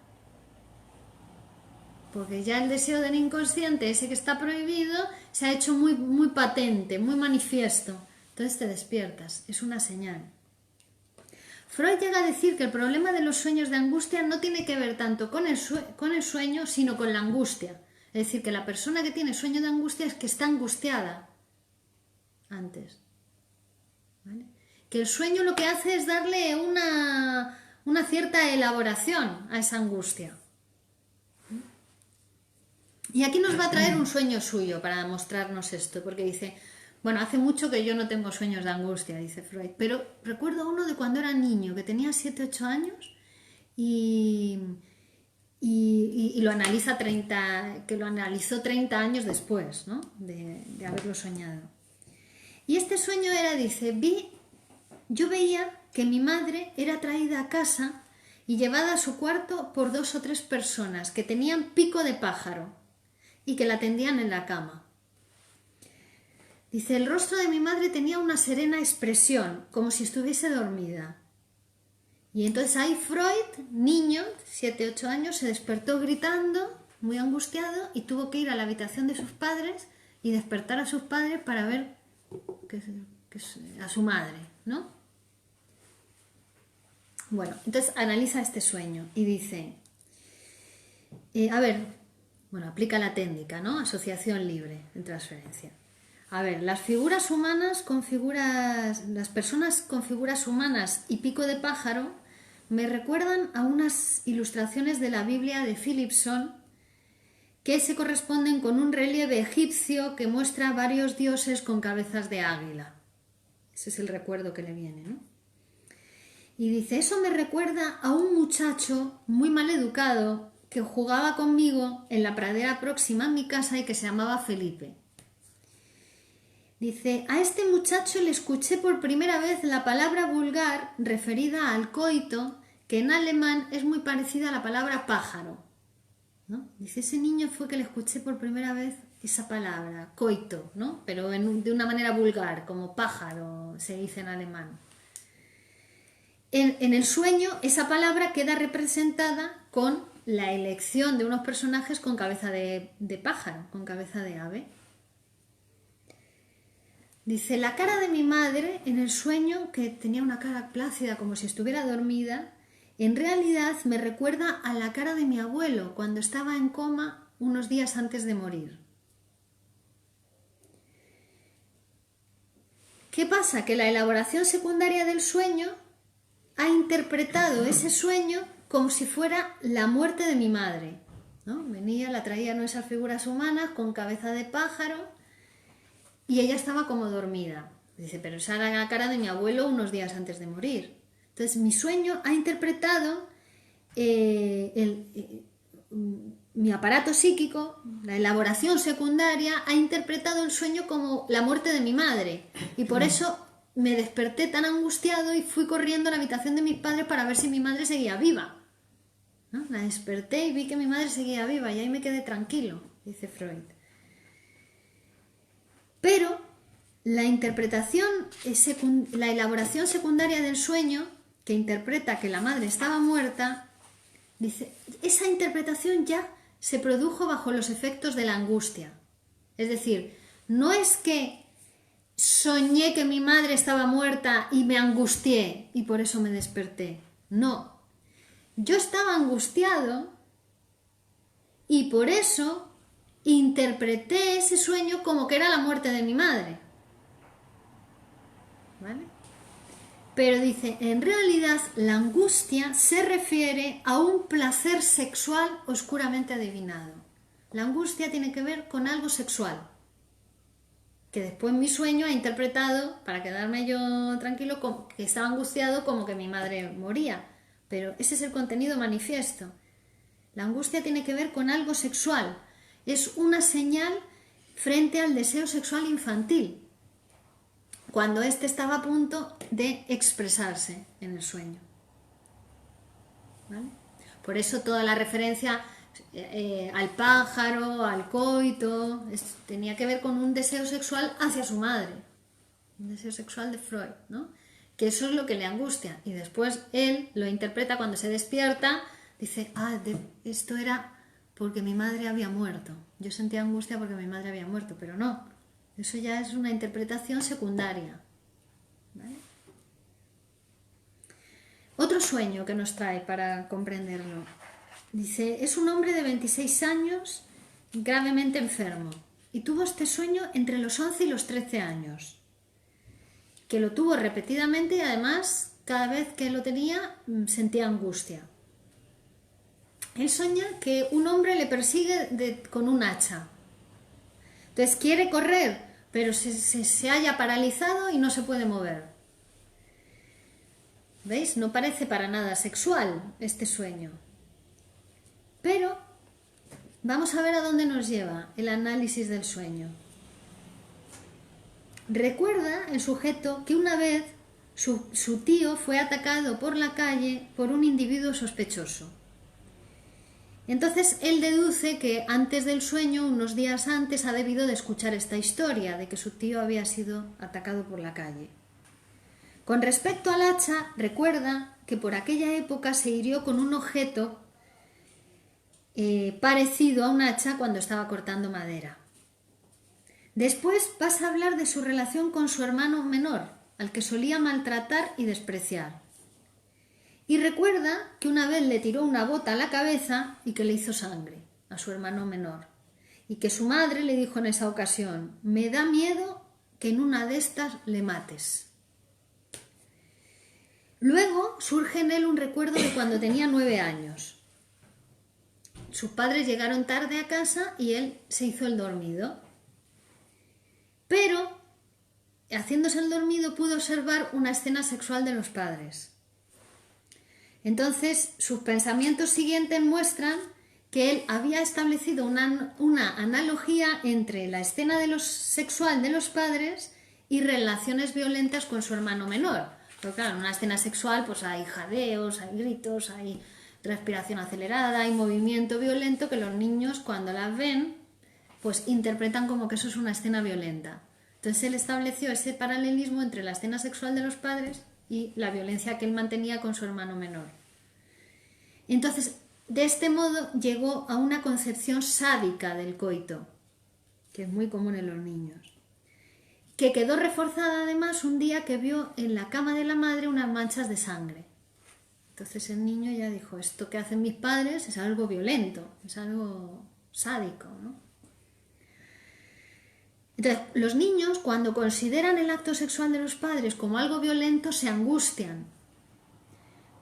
Porque ya el deseo del inconsciente, ese que está prohibido, se ha hecho muy, muy patente, muy manifiesto. Entonces te despiertas, es una señal. Freud llega a decir que el problema de los sueños de angustia no tiene que ver tanto con el sueño, sino con la angustia. Es decir, que la persona que tiene sueño de angustia es que está angustiada antes. ¿Vale? Que el sueño lo que hace es darle una cierta elaboración a esa angustia. Y aquí nos va a traer un sueño suyo para mostrarnos esto, porque dice, bueno, hace mucho que yo no tengo sueños de angustia, dice Freud, pero recuerdo uno de cuando era niño, que tenía 7-8 años y lo analiza que lo analizó 30 años después, ¿no? de haberlo soñado. Y este sueño era, dice, yo veía que mi madre era traída a casa y llevada a su cuarto por 2 o 3 personas que tenían pico de pájaro y que la tendían en la cama. Dice, el rostro de mi madre tenía una serena expresión, como si estuviese dormida. Y entonces ahí Freud, niño, 7-8 años, se despertó gritando, muy angustiado, y tuvo que ir a la habitación de sus padres y despertar a sus padres para ver a su madre, ¿no? Bueno, entonces analiza este sueño y dice, aplica la técnica, ¿no? Asociación libre en transferencia. A ver, las personas con figuras humanas y pico de pájaro me recuerdan a unas ilustraciones de la Biblia de Philipson que se corresponden con un relieve egipcio que muestra varios dioses con cabezas de águila. Ese es el recuerdo que le viene, ¿no? Y dice, eso me recuerda a un muchacho muy mal educado que jugaba conmigo en la pradera próxima a mi casa y que se llamaba Felipe. Dice, a este muchacho le escuché por primera vez la palabra vulgar referida al coito, que en alemán es muy parecida a la palabra pájaro, ¿no? Dice, ese niño fue que le escuché por primera vez esa palabra, coito, ¿no? Pero de una manera vulgar, como pájaro se dice en alemán. En el sueño esa palabra queda representada con la elección de unos personajes con cabeza de pájaro, con cabeza de ave. Dice, la cara de mi madre en el sueño, que tenía una cara plácida como si estuviera dormida, en realidad me recuerda a la cara de mi abuelo cuando estaba en coma unos días antes de morir. ¿Qué pasa? Que la elaboración secundaria del sueño ha interpretado ese sueño como si fuera la muerte de mi madre, ¿no? Venía, la traían esas figuras humanas con cabeza de pájaro y ella estaba como dormida. Dice, pero esa era la cara de mi abuelo unos días antes de morir. Entonces mi sueño ha interpretado mi aparato psíquico, la elaboración secundaria, ha interpretado el sueño como la muerte de mi madre. Y por eso me desperté tan angustiado y fui corriendo a la habitación de mis padres para ver si mi madre seguía viva, ¿no? La desperté y vi que mi madre seguía viva y ahí me quedé tranquilo, dice Freud. Pero la interpretación, la elaboración secundaria del sueño, que interpreta que la madre estaba muerta, dice, esa interpretación ya se produjo bajo los efectos de la angustia. Es decir, no es que soñé que mi madre estaba muerta y me angustié y por eso me desperté. No, yo estaba angustiado y por eso interpreté ese sueño como que era la muerte de mi madre. ¿Vale? Pero dice, en realidad la angustia se refiere a un placer sexual oscuramente adivinado. La angustia tiene que ver con algo sexual, que después mi sueño ha interpretado, para quedarme yo tranquilo, como que estaba angustiado como que mi madre moría. Pero ese es el contenido manifiesto. La angustia tiene que ver con algo sexual. Es una señal frente al deseo sexual infantil, cuando éste estaba a punto de expresarse en el sueño. ¿Vale? Por eso toda la referencia al pájaro, al coito, tenía que ver con un deseo sexual hacia su madre, un deseo sexual de Freud, ¿no? Que eso es lo que le angustia. Y después él lo interpreta cuando se despierta, dice, esto era porque mi madre había muerto. Yo sentía angustia porque mi madre había muerto, pero no. Eso ya es una interpretación secundaria. ¿Vale? Otro sueño que nos trae para comprenderlo. Dice, es un hombre de 26 años gravemente enfermo y tuvo este sueño entre los 11 y los 13 años. Que lo tuvo repetidamente y además cada vez que lo tenía sentía angustia. Él sueña que un hombre le persigue con un hacha. Entonces quiere correr, pero se halla paralizado y no se puede mover. ¿Veis? No parece para nada sexual este sueño. Pero vamos a ver a dónde nos lleva el análisis del sueño. Recuerda el sujeto que una vez su tío fue atacado por la calle por un individuo sospechoso. Entonces él deduce que antes del sueño, unos días antes, ha debido de escuchar esta historia de que su tío había sido atacado por la calle. Con respecto al hacha, recuerda que por aquella época se hirió con un objeto parecido a un hacha cuando estaba cortando madera. Después pasa a hablar de su relación con su hermano menor, al que solía maltratar y despreciar. Y recuerda que una vez le tiró una bota a la cabeza y que le hizo sangre a su hermano menor. Y que su madre le dijo en esa ocasión, me da miedo que en una de estas le mates. Luego surge en él un recuerdo de cuando tenía 9 años. Sus padres llegaron tarde a casa y él se hizo el dormido. Pero, haciéndose el dormido, pudo observar una escena sexual de los padres. Entonces, sus pensamientos siguientes muestran que él había establecido una analogía entre la escena sexual de los padres y relaciones violentas con su hermano menor. Porque claro, en una escena sexual pues hay jadeos, hay gritos, hay respiración acelerada, hay movimiento violento que los niños cuando las ven pues interpretan como que eso es una escena violenta. Entonces él estableció ese paralelismo entre la escena sexual de los padres y la violencia que él mantenía con su hermano menor. Entonces, de este modo llegó a una concepción sádica del coito, que es muy común en los niños, que quedó reforzada además un día que vio en la cama de la madre unas manchas de sangre. Entonces el niño ya dijo, esto que hacen mis padres es algo violento, es algo sádico, ¿no? Entonces, los niños, cuando consideran el acto sexual de los padres como algo violento, se angustian.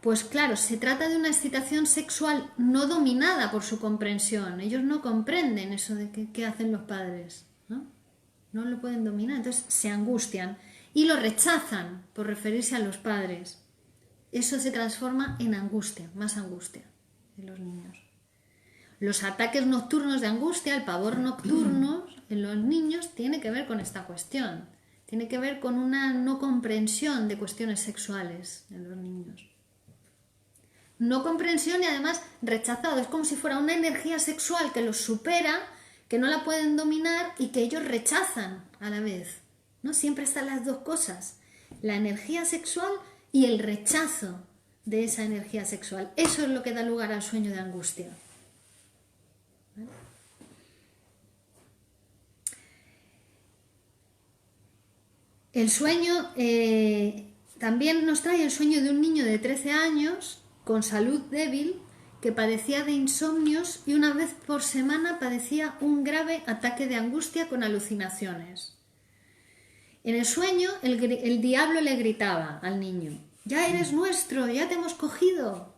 Pues claro, se trata de una excitación sexual no dominada por su comprensión. Ellos no comprenden eso de qué hacen los padres, ¿no? No lo pueden dominar, entonces se angustian y lo rechazan por referirse a los padres. Eso se transforma en angustia, más angustia en los niños. Los ataques nocturnos de angustia, el pavor nocturno en los niños tiene que ver con esta cuestión. Tiene que ver con una no comprensión de cuestiones sexuales en los niños. No comprensión y además rechazado. Es como si fuera una energía sexual que los supera, que no la pueden dominar y que ellos rechazan a la vez, ¿no? Siempre están las dos cosas. La energía sexual y el rechazo de esa energía sexual. Eso es lo que da lugar al sueño de angustia. ¿Vale? El sueño también nos trae el sueño de un niño de 13 años con salud débil que padecía de insomnios y una vez por semana padecía un grave ataque de angustia con alucinaciones. En el sueño el diablo le gritaba al niño, ya eres nuestro, ya te hemos cogido.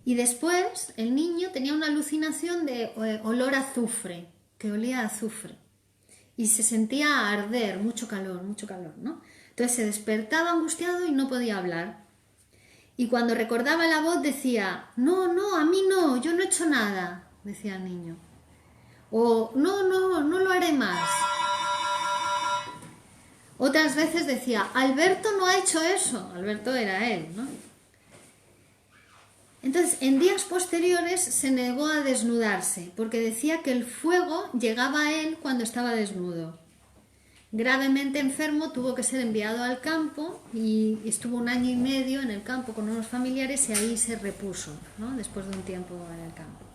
Y después el niño tenía una alucinación de olor a azufre, que olía a azufre. Y se sentía a arder, mucho calor, ¿no? Entonces se despertaba angustiado y no podía hablar. Y cuando recordaba la voz decía, no, a mí no, yo no he hecho nada, decía el niño. O no lo haré más. Otras veces decía, Alberto no ha hecho eso. Alberto era él, ¿no? Entonces, en días posteriores se negó a desnudarse, porque decía que el fuego llegaba a él cuando estaba desnudo. Gravemente enfermo, tuvo que ser enviado al campo y estuvo 1 año y medio en el campo con unos familiares y ahí se repuso, ¿no? Después de un tiempo en el campo.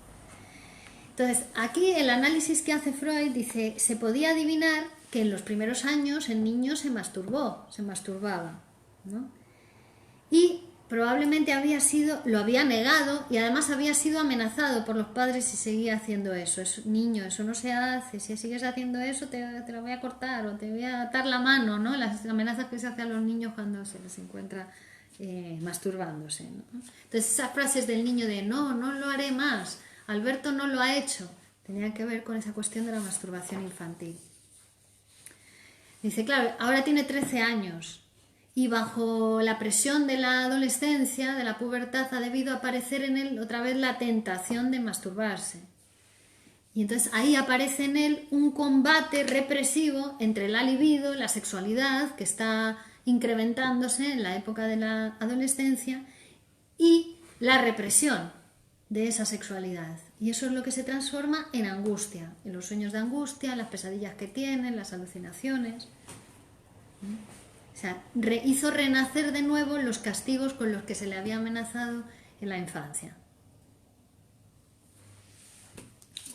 Entonces, aquí el análisis que hace Freud dice, se podía adivinar que en los primeros años el niño se masturbaba, ¿no? Y probablemente lo había negado y además había sido amenazado por los padres si seguía haciendo eso. Niño, eso no se hace, si sigues haciendo eso te lo voy a cortar o te voy a atar la mano, ¿no? Las amenazas que se hacen a los niños cuando se les encuentra masturbándose, ¿no? Entonces esas frases del niño de no lo haré más, Alberto no lo ha hecho, tenían que ver con esa cuestión de la masturbación infantil. Dice, claro, ahora tiene 13 años. Y bajo la presión de la adolescencia, de la pubertad, ha debido aparecer en él otra vez la tentación de masturbarse. Y entonces ahí aparece en él un combate represivo entre la libido, la sexualidad, que está incrementándose en la época de la adolescencia, y la represión de esa sexualidad. Y eso es lo que se transforma en angustia, en los sueños de angustia, en las pesadillas que tienen, las alucinaciones. O sea, hizo renacer de nuevo los castigos con los que se le había amenazado en la infancia.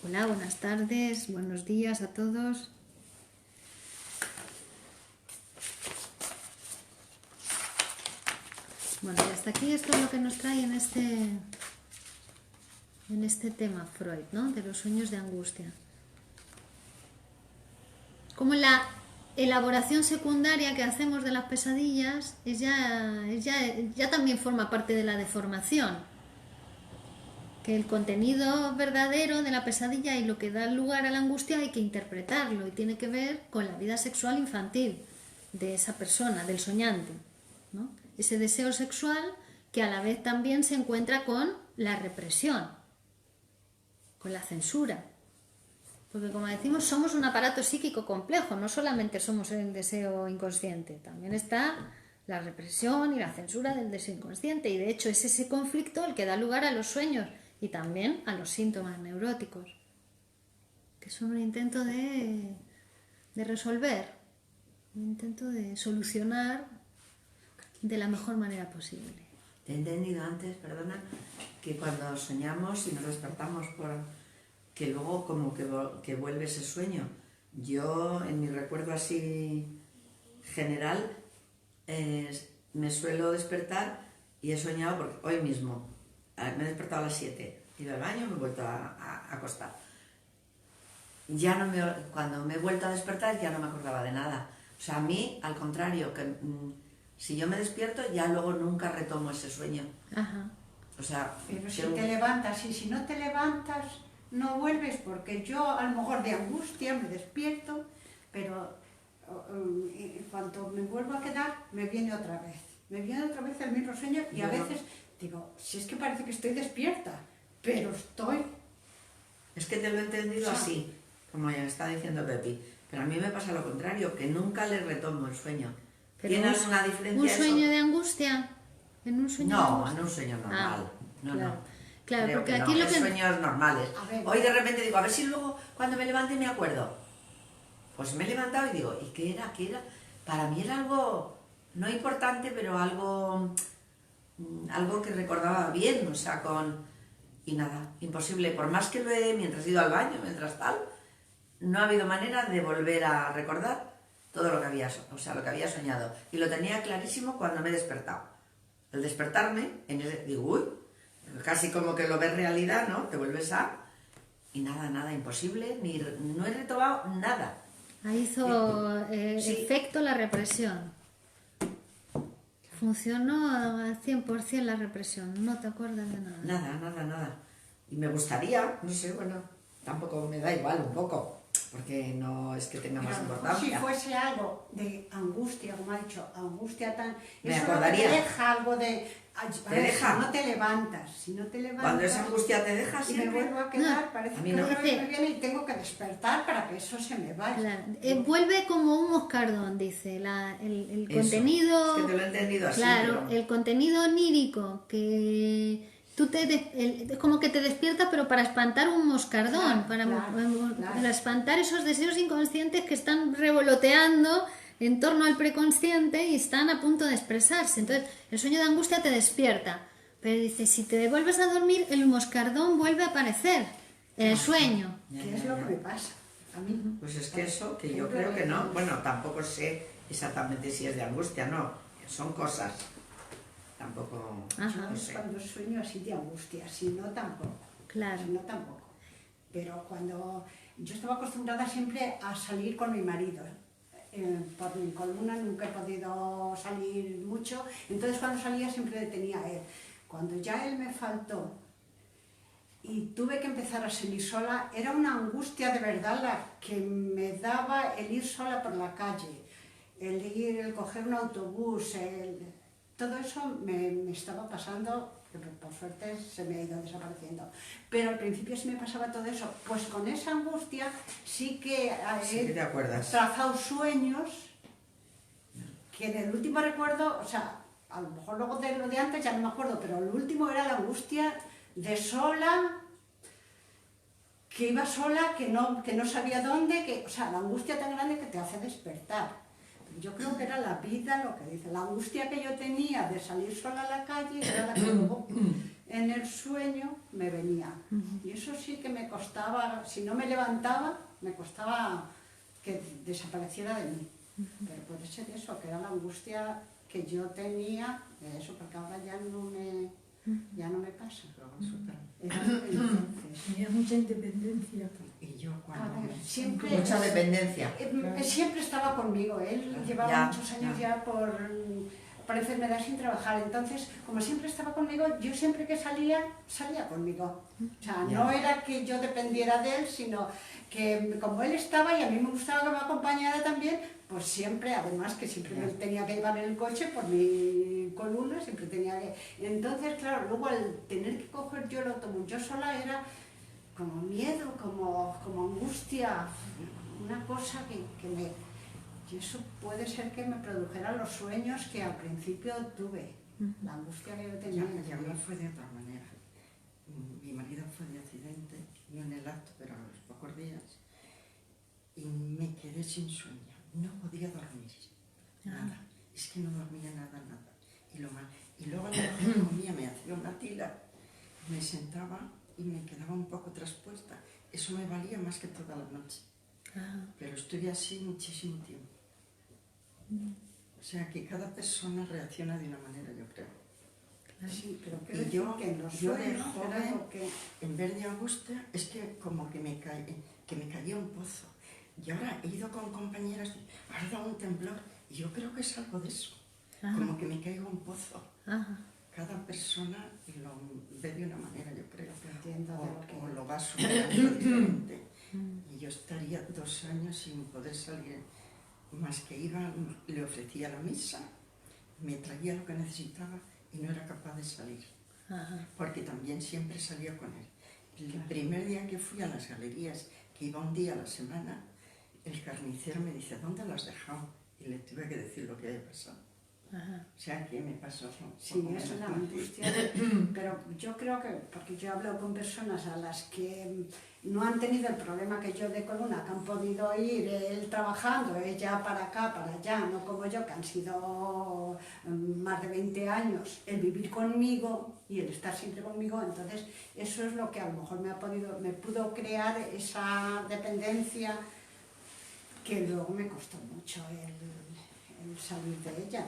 Hola, buenas tardes, buenos días a todos. Bueno, y hasta aquí esto es lo que nos trae en este tema Freud, ¿no? De los sueños de angustia. Como la elaboración secundaria que hacemos de las pesadillas ya también forma parte de la deformación, que el contenido verdadero de la pesadilla y lo que da lugar a la angustia hay que interpretarlo y tiene que ver con la vida sexual infantil de esa persona, del soñante, ¿no? Ese deseo sexual que a la vez también se encuentra con la represión, con la censura. Porque como decimos, somos un aparato psíquico complejo, no solamente somos el deseo inconsciente, también está la represión y la censura del deseo inconsciente, y de hecho es ese conflicto el que da lugar a los sueños y también a los síntomas neuróticos, que son un intento de resolver, un intento de solucionar de la mejor manera posible. Te he entendido antes, perdona, que cuando soñamos y nos despertamos que luego como que vuelve ese sueño. Yo, en mi recuerdo así general, me suelo despertar y he soñado, porque hoy mismo me he despertado a las 7, he ido al baño, me he vuelto a acostar. Cuando me he vuelto a despertar ya no me acordaba de nada. O sea, a mí, al contrario, que si yo me despierto ya luego nunca retomo ese sueño. Ajá. O sea, pero si te levantas y si no te levantas, no vuelves, porque yo a lo mejor de angustia me despierto, pero en cuanto me vuelvo a quedar, me viene otra vez. Me viene otra vez el mismo sueño y a veces digo, si es que parece que estoy despierta, pero estoy... Es que te lo he entendido así, como ya está diciendo Pepi. Pero a mí me pasa lo contrario, que nunca le retomo el sueño. ¿Tiene alguna diferencia ¿Un eso? sueño de angustia? ¿En un sueño de No, angustia? en un sueño normal. No, claro. no. Claro, Creo porque que aquí no, lo es que... sueños normales. A ver. Hoy de repente digo, a ver si luego cuando me levante me acuerdo. Pues me he levantado y digo, ¿y qué era? ¿Qué era? Para mí era algo, no importante, pero algo que recordaba bien, o sea, y nada, imposible. Por más que mientras he ido al baño, mientras tal, no ha habido manera de volver a recordar todo lo que lo que había soñado. Y lo tenía clarísimo cuando me he despertado. Al despertarme, digo, uy, casi como que lo ves realidad, ¿no? Te vuelves y nada, imposible, no he retomado nada. Ahí hizo Sí. efecto la represión. Funcionó al 100% la represión, no te acuerdas de nada. Nada. Y me gustaría, no sé, bueno, tampoco me da igual un poco, porque no es que tenga más Si importancia. fuese algo de angustia, como ha dicho, angustia tan... Me eso acordaría. te deja algo de... ¿Te deja? Si no te levantas, Cuando esa angustia te deja y me siempre... vuelvo a quedar, No, parece a mí que no. otra vez me viene y tengo que despertar para que eso se me vaya. Claro, vuelve como un moscardón, dice. El Eso, contenido... es que te lo he entendido así, Claro, pero... el contenido onírico que es como que te despiertas, pero para espantar un moscardón, para espantar esos deseos inconscientes que están revoloteando en torno al preconsciente y están a punto de expresarse. Entonces, el sueño de angustia te despierta, pero dice, si te vuelves a dormir, el moscardón vuelve a aparecer en el sueño. ¿Qué es lo que me pasa? A mí. Pues es que eso, que yo creo que no, bueno, tampoco sé exactamente si es de angustia, no, son cosas, tampoco, Ajá. no sé. Cuando sueño así de angustia, si no tampoco. Claro. Si no tampoco. Pero cuando yo estaba acostumbrada siempre a salir con mi marido. Por mi columna nunca he podido salir mucho, entonces cuando salía siempre le tenía a él. Cuando ya él me faltó y tuve que empezar a salir sola, era una angustia de verdad la que me daba el ir sola por la calle, el coger un autobús, todo eso me estaba pasando, pero por suerte se me ha ido desapareciendo. Pero al principio sí me pasaba todo eso, pues con esa angustia sí que Sí que te acuerdas. trazado sueños que en el último recuerdo, o sea, a lo mejor luego de lo de antes ya no me acuerdo, pero el último era la angustia de sola, que iba sola, que no sabía dónde, o sea, la angustia tan grande que te hace despertar. Yo creo que era la vida lo que dice, la angustia que yo tenía de salir sola a la calle era la que luego en el sueño me venía. Y eso sí que me costaba, si no me levantaba, me costaba que desapareciera de mí. Pero puede ser eso, que era la angustia que yo tenía, de eso, porque ahora ya no me pasa. Era entonces. Tenía mucha independencia. Y yo A cuando... ver, siempre... Mucha dependencia. Siempre estaba conmigo, él llevaba Ya, muchos años ya por enfermedad sin trabajar, entonces como siempre estaba conmigo, yo siempre que salía conmigo. O sea, no era que yo dependiera de él, sino que como él estaba y a mí me gustaba que me acompañara también, pues siempre, además que siempre me tenía que llevar en el coche por mi columna, siempre tenía que... Entonces, claro, luego al tener que coger yo el autobús yo sola era como miedo, como angustia, una cosa que me... Y eso puede ser que me produjera los sueños que al principio tuve, la angustia que yo tenía. Y a mí fue de otra manera. Mi marido fue de accidente, no en el acto, pero a los pocos días, y me quedé sin sueño, no podía dormir, nada. Es que no dormía nada. Y luego a lo mejor comía, me hacía una tila, me sentaba y me quedaba un poco traspuesta. Eso me valía más que toda la noche. Pero estuve así muchísimo tiempo. O sea que cada persona reacciona de una manera, yo creo. Sí, pero Y creo yo que en los de sueños era joven, lo que... en vez de angustia, es que como que me caía un pozo. Y ahora he ido con compañeras, ahora da un temblor, y yo creo que es algo de eso. Como que me caigo un pozo. Cada persona lo ve de una manera, yo creo. Entiendo de lo que... O lo va superando diferente. Y yo estaría 2 años sin poder salir, más que iba, le ofrecía la misa, me traía lo que necesitaba y no era capaz de salir. Porque también siempre salía con él. El primer día que fui a las galerías, que iba un día a la semana, el carnicero me dice, ¿dónde lo has dejado? Y le tuve que decir lo que había pasado. O sea, que me pasó. Sí, es una angustia, pero yo creo que, porque yo he hablado con personas a las que no han tenido el problema que yo de columna, que han podido ir él trabajando, ella para acá, para allá, no como yo, que han sido más de 20 años, el vivir conmigo y el estar siempre conmigo, entonces eso es lo que a lo mejor me pudo crear esa dependencia que luego me costó mucho el salir de ella.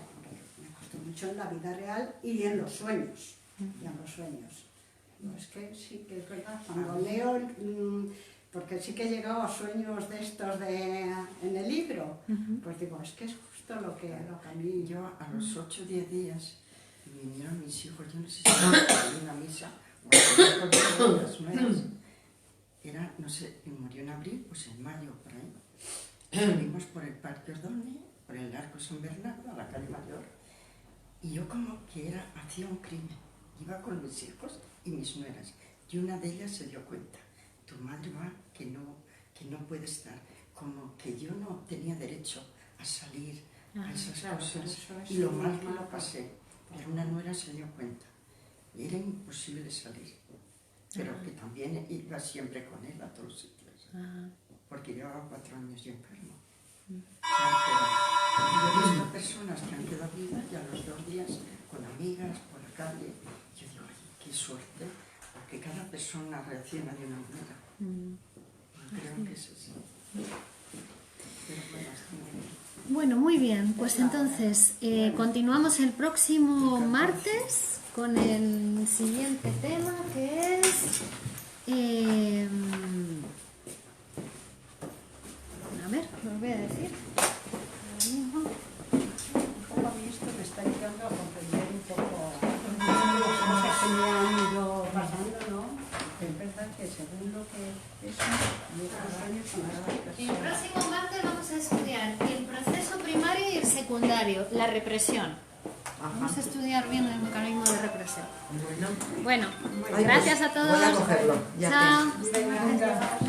Me costó mucho en la vida real y en los sueños. Y en los sueños. No, es que sí que es verdad. Cuando leo, porque sí que he llegado a sueños de estos en el libro, pues digo, es que es justo lo que a mí... Yo a los 8 o 10 días vinieron mis hijos, yo no sé si era una misa o a las nuevas. Era, no sé, murió en abril, pues en mayo, por ahí. Salimos por el Parque Ordóñez, por el Arco San Bernardo, a la calle Mayor, y yo como que hacía un crimen. Iba con mis hijos y mis nueras, y una de ellas se dio cuenta, tu madre va que no puede estar, como que yo no tenía derecho a salir a esas cosas, y lo mal que lo pasé, pero una nuera se dio cuenta, y era imposible salir, pero que también iba siempre con él a todos los sitios, porque llevaba 4 años y enfermo. Yo he visto personas que han quedado vivas y a los 2 días con amigas por la calle. Yo digo, ay, qué suerte, porque cada persona reacciona de una manera. Creo que es eso. Pero bueno, Bueno, muy bien. Pues entonces, continuamos el próximo martes con el siguiente tema, que es... a ver, os voy a decir. Ahora mismo. Un poco a mí esto me está ayudando a comprender un poco las cosas que me han ido pasando, ¿no? Es verdad que según lo que es, muchos años son las El próximo martes vamos a estudiar el proceso primario y el secundario, la represión. Vamos a estudiar bien el mecanismo de represión. Bueno, Ay, gracias pues, a todos. voy a cogerlo, ya Chao. Venga,